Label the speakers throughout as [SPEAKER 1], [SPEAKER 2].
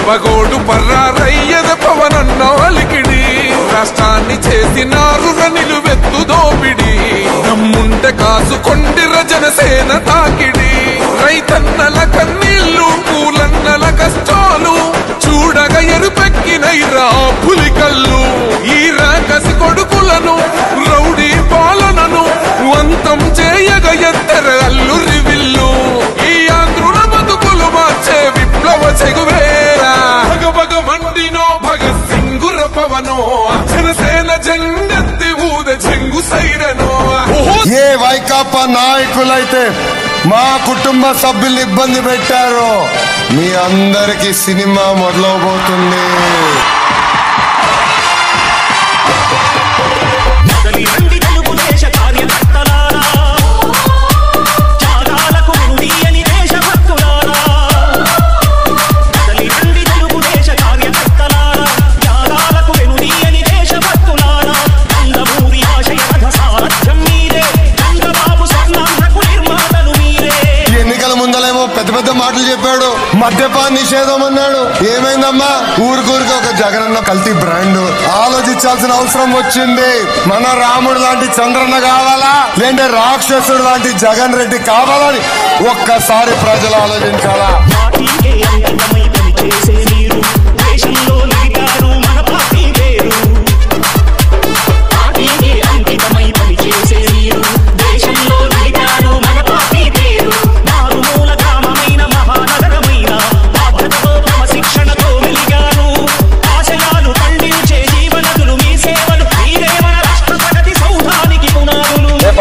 [SPEAKER 1] పగోడు పర్రారయ్యద పవనన్న అలికిడి రాష్ట్రాన్ని చేసినారు నిలువెత్తు దోపిడి దమ్ముంటే కాసుకొండిర జనసేన తాకిడి రైతన్నల కన్నీళ్లు పూలన్నల కష్టాలు చూడగా ఎరుపెక్కినైరా పులికల్లు ఈ రాకసి కొడుకులను రౌడీ పాలనను అంతం చేయగా ఎత్తర అల్లురి విల్లు ఈ ఆంధ్రుల బతుకులు మార్చే విప్లవ చెగువేరా భగభగ మండినో భగత్ సింగుర పవనో జనసేన జెండెత్తి ఊద చెంగు సైరనో
[SPEAKER 2] ఏ వైకాపా నాయకులైతే మా కుటుంబ సభ్యులు ఇబ్బంది పెట్టారు మీ అందరికి సినిమా మొదలవబోతుంది. పెద్ద మాటలు చెప్పాడు, మద్యపాన నిషేధం అన్నాడు. ఏమైందమ్మా? ఊరికూరికి ఒక జగనన్న కల్తీ బ్రాండ్. ఆలోచించాల్సిన అవసరం వచ్చింది. మన రాముడు లాంటి చంద్రన్న కావాలా లేదంటే రాక్షసుడు లాంటి జగన్ రెడ్డి కావాలని ఒక్కసారి ప్రజలు ఆలోచించాలా?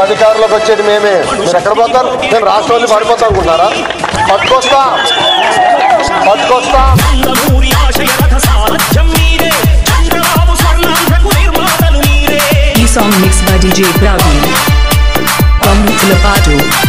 [SPEAKER 2] అధికారులకు వచ్చేది మేమే. మీరు ఎక్కడ పోతారు? నేను రాష్ట్రాన్ని పడిపోతా అనుకుంటున్నారా? పట్టుకొస్తా.
[SPEAKER 3] ఈ song mix by DJ Praveen from Lapato.